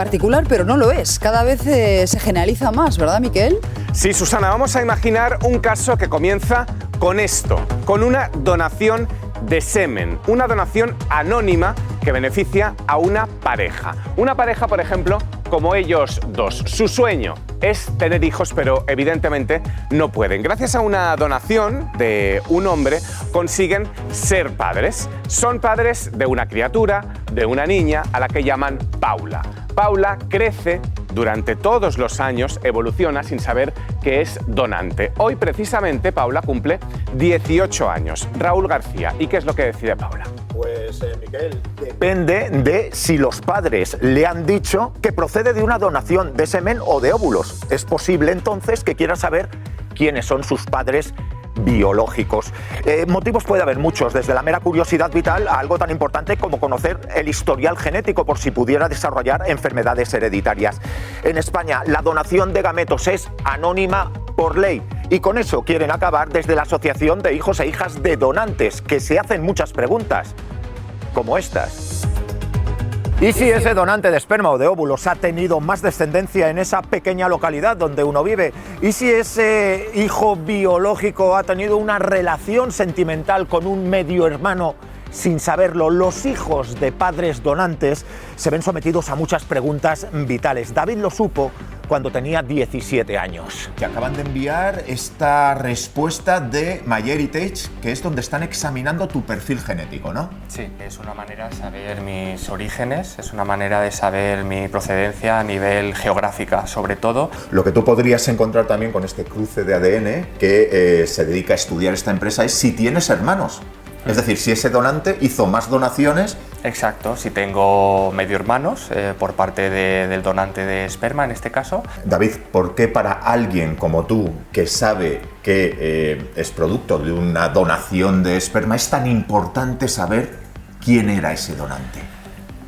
Particular, pero no lo es. Cada vez se generaliza más, ¿verdad, Miquel? Sí, Susana, vamos a imaginar un caso que comienza con esto, con una donación de semen, una donación anónima que beneficia a una pareja. Una pareja, por ejemplo, como ellos dos. Su sueño es tener hijos, pero evidentemente no pueden. Gracias a una donación de un hombre consiguen ser padres. Son padres de una criatura, de una niña, a la que llaman Paula. Paula crece durante todos los años, evoluciona sin saber que es donante. Hoy precisamente Paula cumple 18 años. Raúl García, ¿y qué es lo que decide Paula? Pues, Miquel, depende de si los padres le han dicho que procede de una donación de semen o de óvulos. Es posible entonces que quiera saber quiénes son sus padres biológicos. Motivos puede haber muchos, desde la mera curiosidad vital a algo tan importante como conocer el historial genético por si pudiera desarrollar enfermedades hereditarias. En España, la donación de gametos es anónima por ley y con eso quieren acabar desde la Asociación de Hijos e Hijas de Donantes, que se hacen muchas preguntas, como estas. ¿Y si ese donante de esperma o de óvulos ha tenido más descendencia en esa pequeña localidad donde uno vive? ¿Y si ese hijo biológico ha tenido una relación sentimental con un medio hermano sin saberlo? Los hijos de padres donantes se ven sometidos a muchas preguntas vitales. David lo supo cuando tenía 17 años. Te acaban de enviar esta respuesta de MyHeritage, que es donde están examinando tu perfil genético, ¿no? Sí, es una manera de saber mis orígenes, es una manera de saber mi procedencia a nivel geográfica, sobre todo. Lo que tú podrías encontrar también con este cruce de ADN que se dedica a estudiar esta empresa es si tienes hermanos. Es decir, si ese donante hizo más donaciones. Exacto, si tengo medio hermanos por parte del donante de esperma en este caso. David, ¿por qué para alguien como tú, que sabe que es producto de una donación de esperma, es tan importante saber quién era ese donante?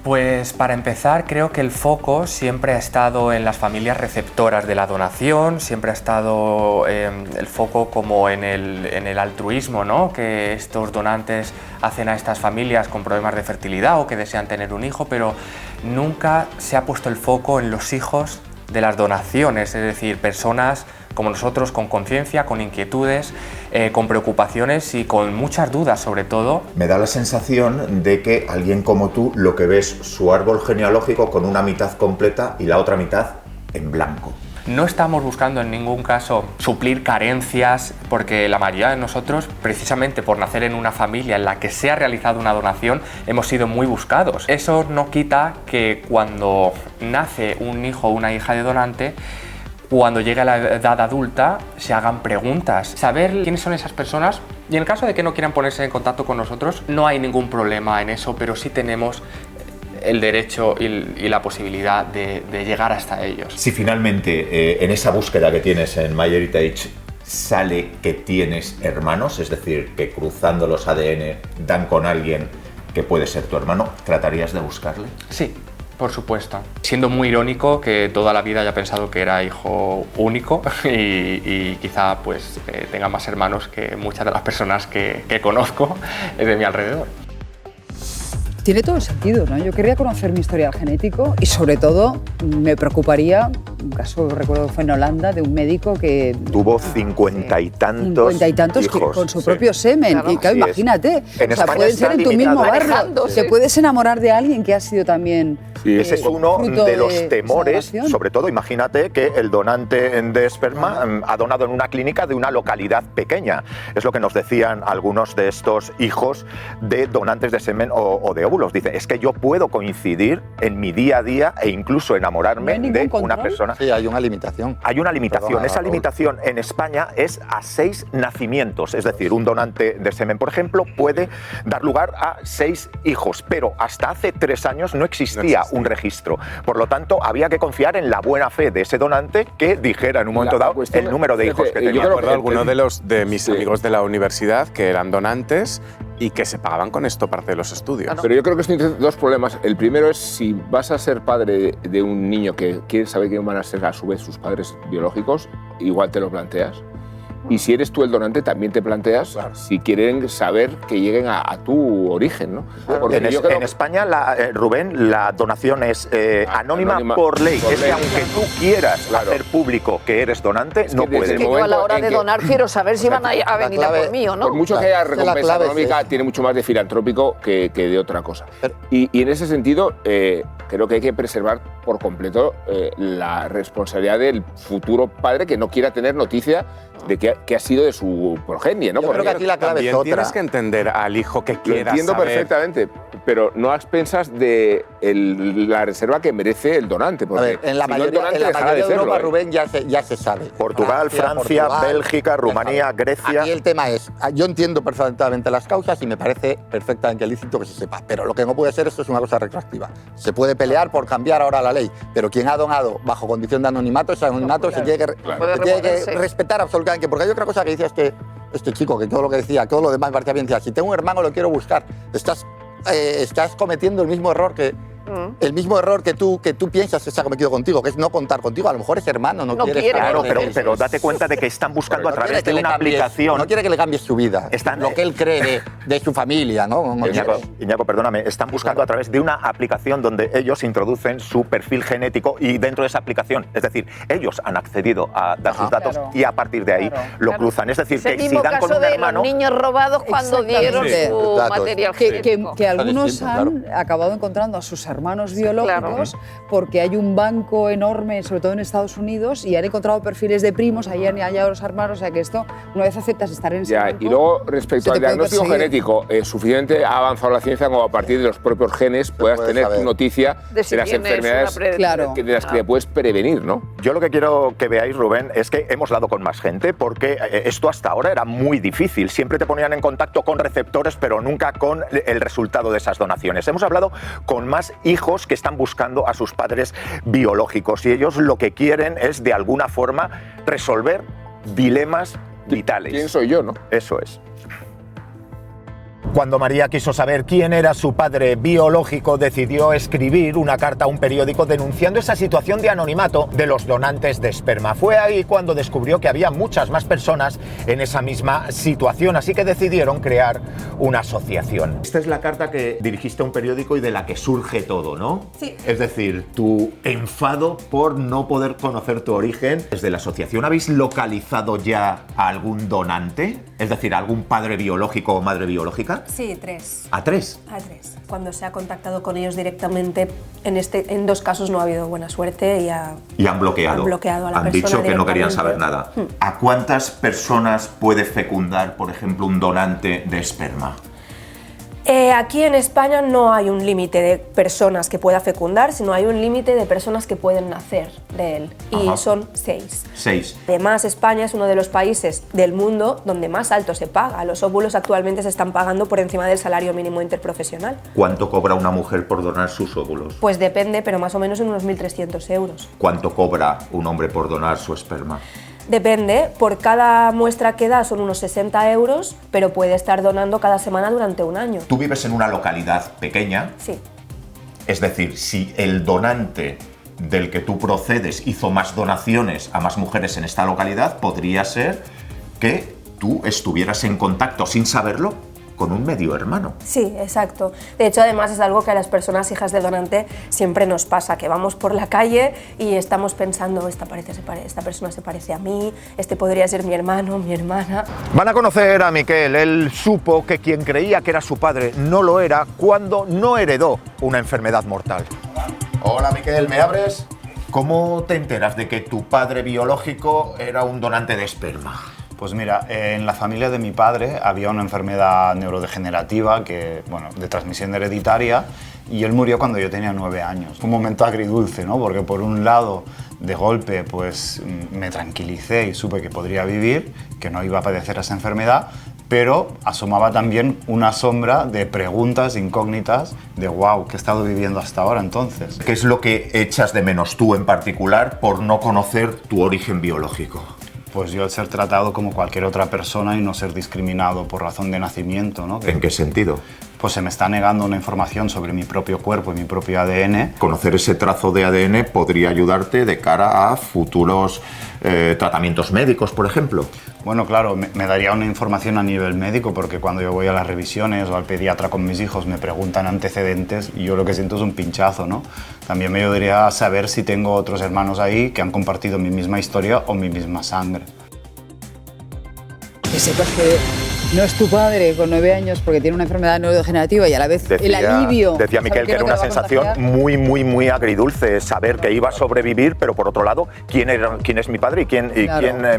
Pues para empezar, creo que el foco siempre ha estado en las familias receptoras de la donación, siempre ha estado el foco como en el altruismo, ¿no? Que estos donantes hacen a estas familias con problemas de fertilidad o que desean tener un hijo, pero nunca se ha puesto el foco en los hijos de las donaciones, es decir, personas como nosotros con conciencia, con inquietudes, con preocupaciones y con muchas dudas sobre todo. Me da la sensación de que alguien como tú lo que ves su árbol genealógico con una mitad completa y la otra mitad en blanco. No estamos buscando en ningún caso suplir carencias, porque la mayoría de nosotros, precisamente por nacer en una familia en la que se ha realizado una donación, hemos sido muy buscados. Eso no quita que cuando nace un hijo o una hija de donante, cuando llegue a la edad adulta, se hagan preguntas. Saber quiénes son esas personas, y en el caso de que no quieran ponerse en contacto con nosotros, no hay ningún problema en eso, pero sí tenemos el derecho y la posibilidad de llegar hasta ellos. Si finalmente en esa búsqueda que tienes en MyHeritage sale que tienes hermanos, es decir, que cruzando los ADN dan con alguien que puede ser tu hermano, ¿tratarías de buscarle? Sí. Por supuesto. Siendo muy irónico que toda la vida haya pensado que era hijo único y quizá pues tenga más hermanos que muchas de las personas que conozco de mi alrededor. Tiene todo el sentido, ¿no? Yo querría conocer mi historial genético y sobre todo me preocuparía, un caso recuerdo que fue en Holanda, de un médico que tuvo 50 y tantos hijos, con su propio semen. Claro, y claro, imagínate, en España pueden ser en tu mismo barrio, te puedes enamorar de alguien que ha sido también... Sí, ese es uno de los temores, sobre todo imagínate que el donante de esperma ha donado en una clínica de una localidad pequeña. Es lo que nos decían algunos de estos hijos de donantes de semen o de óvulos. Dice, es que yo puedo coincidir en mi día a día e incluso enamorarme de una persona. Sí, hay una limitación. Hay una limitación. Perdona, Esa Raúl. limitación en España es a 6 nacimientos. Es decir, un donante de semen, por ejemplo, puede dar lugar a 6 hijos. Pero hasta hace 3 años no existía un registro. Por lo tanto, había que confiar en la buena fe de ese donante que dijera en un momento dado el número de hijos que tenía. Yo recuerdo algunos de mis amigos de la universidad que eran donantes y que se pagaban con esto parte de los estudios. Pero yo creo que esto tiene dos problemas. El primero es si vas a ser padre de un niño que quiere saber quién van a ser a su vez sus padres biológicos, igual te lo planteas. Y si eres tú el donante, también te planteas si quieren saber que lleguen a tu origen, ¿no? Porque en España, Rubén, la donación es anónima por ley. Es que aunque tú quieras hacer público que eres donante, no puedes. Es que yo a la hora de donar quiero saber si van a venir a por mí o no. Por mucho que haya recompensa económica, tiene mucho más de filantrópico que de otra cosa. Y en ese sentido, creo que hay que preservar por completo la responsabilidad del futuro padre que no quiera tener noticia de qué ha sido de su progenie, ¿no? Yo creo que aquí la clave es otra. Tienes que entender al hijo que quiera saber. Lo entiendo perfectamente, pero no a expensas de la reserva que merece el donante. Porque a ver, en la mayoría de Europa, Rubén, ya se sabe. Portugal, Francia, Bélgica, Rumanía, Grecia. Aquí el tema es, yo entiendo perfectamente las causas y me parece perfectamente lícito que se sepa, pero lo que no puede ser, esto es una cosa retroactiva. Se puede pelear por cambiar ahora la ley, pero quien ha donado bajo condición de anonimato, ese anonimato se tiene que respetar absolutamente. Porque hay otra cosa que decía este chico, que todo lo que decía, todo lo demás me parecía bien. Decía, si tengo un hermano lo quiero buscar. Estás cometiendo el mismo error que tú piensas que se ha cometido contigo, que es no contar contigo. A lo mejor ese hermano no quiere. Claro, pero date cuenta de que están buscando a través de una aplicación. No quiere que le cambies su vida, lo que él cree de su familia, ¿no? Iñaco, perdóname, están buscando a través de una aplicación donde ellos introducen su perfil genético y dentro de esa aplicación, es decir, ellos han accedido a dar sus datos y a partir de ahí lo cruzan. Es decir, que si dan con un hermano... Los niños robados cuando dieron su material genético. Que algunos han acabado encontrando a sus hermanos biológicos porque hay un banco enorme, sobre todo en Estados Unidos, y han encontrado perfiles de primos, ahí han hallado los hermanos, o sea que esto, una vez aceptas estar en ese banco, y luego, respecto al diagnóstico genético, suficiente ha avanzado la ciencia como a partir de los propios genes puedas tener tu noticia de las enfermedades de las que te puedes prevenir, ¿no? Yo lo que quiero que veáis, Rubén, es que hemos hablado con más gente porque esto hasta ahora era muy difícil. Siempre te ponían en contacto con receptores, pero nunca con el resultado de esas donaciones. Hemos hablado con más hijos que están buscando a sus padres biológicos y ellos lo que quieren es de alguna forma resolver dilemas vitales. ¿Quién soy yo, no? Eso es. Cuando María quiso saber quién era su padre biológico, decidió escribir una carta a un periódico denunciando esa situación de anonimato de los donantes de esperma. Fue ahí cuando descubrió que había muchas más personas en esa misma situación, así que decidieron crear una asociación. Esta es la carta que dirigiste a un periódico y de la que surge todo, ¿no? Sí. Es decir, tu enfado por no poder conocer tu origen. ¿Desde la asociación habéis localizado ya a algún donante? Es decir, ¿a algún padre biológico o madre biológica? Sí, 3. ¿A 3? A 3. Cuando se ha contactado con ellos directamente, en 2 casos no ha habido buena suerte y han bloqueado. Han bloqueado a la han persona. Han dicho que no querían saber nada. ¿A cuántas personas puede fecundar, por ejemplo, un donante de esperma? Aquí en España no hay un límite de personas que pueda fecundar, sino hay un límite de personas que pueden nacer de él. Y son 6. 6. Además, España es uno de los países del mundo donde más alto se paga. Los óvulos actualmente se están pagando por encima del salario mínimo interprofesional. ¿Cuánto cobra una mujer por donar sus óvulos? Pues depende, pero más o menos en unos 1.300 euros. ¿Cuánto cobra un hombre por donar su esperma? Depende, por cada muestra que da son unos 60 euros, pero puede estar donando cada semana durante un año. Tú vives en una localidad pequeña. Sí. Es decir, si el donante del que tú procedes hizo más donaciones a más mujeres en esta localidad, podría ser que tú estuvieras en contacto sin saberlo con un medio hermano. Sí, exacto. De hecho, además es algo que a las personas hijas de donante siempre nos pasa, que vamos por la calle y estamos pensando, esta persona se parece a mí, este podría ser mi hermano, mi hermana. Van a conocer a Miquel. Él supo que quien creía que era su padre no lo era cuando no heredó una enfermedad mortal. Hola, Miquel, ¿me abres? ¿Cómo te enteras de que tu padre biológico era un donante de esperma? Pues mira, en la familia de mi padre había una enfermedad neurodegenerativa de transmisión hereditaria y él murió cuando yo tenía 9 años. Fue un momento agridulce, ¿no? Porque por un lado, de golpe, pues me tranquilicé y supe que podría vivir, que no iba a padecer esa enfermedad, pero asomaba también una sombra de preguntas incógnitas de wow, ¿qué he estado viviendo hasta ahora entonces? ¿Qué es lo que echas de menos tú en particular por no conocer tu origen biológico? Pues yo el ser tratado como cualquier otra persona y no ser discriminado por razón de nacimiento, ¿no? ¿En qué sentido? pues se me está negando una información sobre mi propio cuerpo y mi propio ADN. Conocer ese trazo de ADN podría ayudarte de cara a futuros tratamientos médicos, por ejemplo. Bueno, claro, me daría una información a nivel médico, porque cuando yo voy a las revisiones o al pediatra con mis hijos me preguntan antecedentes y yo lo que siento es un pinchazo, ¿no? También me ayudaría a saber si tengo otros hermanos ahí que han compartido mi misma historia o mi misma sangre. Que sepas que no es tu padre con 9 años porque tiene una enfermedad neurodegenerativa y a la vez el alivio... Decía Miquel que era una sensación muy agridulce, saber que iba a sobrevivir, pero por otro lado, ¿quién es mi padre y quién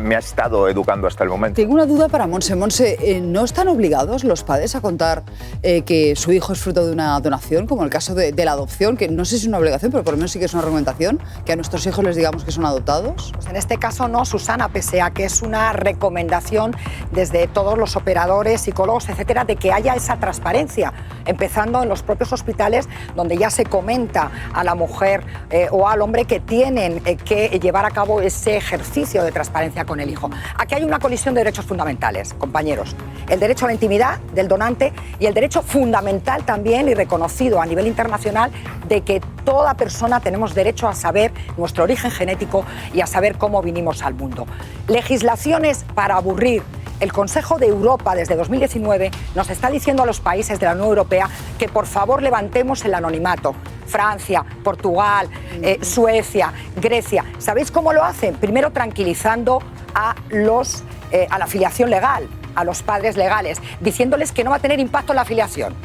me ha estado educando hasta el momento? Tengo una duda para Montse. Montse, ¿no están obligados los padres a contar que su hijo es fruto de una donación, como el caso de la adopción, que no sé si es una obligación, pero por lo menos sí que es una recomendación, que a nuestros hijos les digamos que son adoptados? Pues en este caso no, Susana, pese a que es una recomendación desde todos los operadores, psicólogos, etcétera, de que haya esa transparencia, empezando en los propios hospitales donde ya se comenta a la mujer o al hombre que tienen que llevar a cabo ese ejercicio de transparencia con el hijo. Aquí hay una colisión de derechos fundamentales, compañeros. El derecho a la intimidad del donante y el derecho fundamental también y reconocido a nivel internacional de que toda persona tenemos derecho a saber nuestro origen genético y a saber cómo vinimos al mundo. Legislaciones para aburrir. El Consejo de Europa, desde 2019, nos está diciendo a los países de la Unión Europea que por favor levantemos el anonimato. Francia, Portugal, Suecia, Grecia. ¿Sabéis cómo lo hacen? Primero tranquilizando a la afiliación legal, a los padres legales, diciéndoles que no va a tener impacto en la afiliación.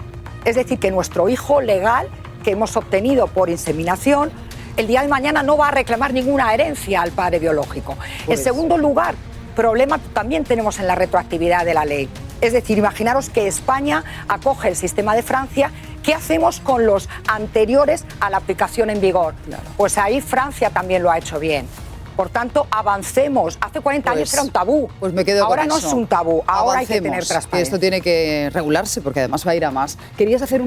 Es decir, que nuestro hijo legal que hemos obtenido por inseminación, el día de mañana no va a reclamar ninguna herencia al padre biológico. En segundo lugar, problema también tenemos en la retroactividad de la ley. Es decir, imaginaros que España acoge el sistema de Francia. ¿Qué hacemos con los anteriores a la aplicación en vigor? Claro. Pues ahí Francia también lo ha hecho bien. Por tanto, avancemos. Hace 40 años era un tabú. Pues me quedo ahora con no eso. es un tabú. Ahora Avancemos, hay que tener transparencia. Esto tiene que regularse porque además va a ir a más. Querías hacer un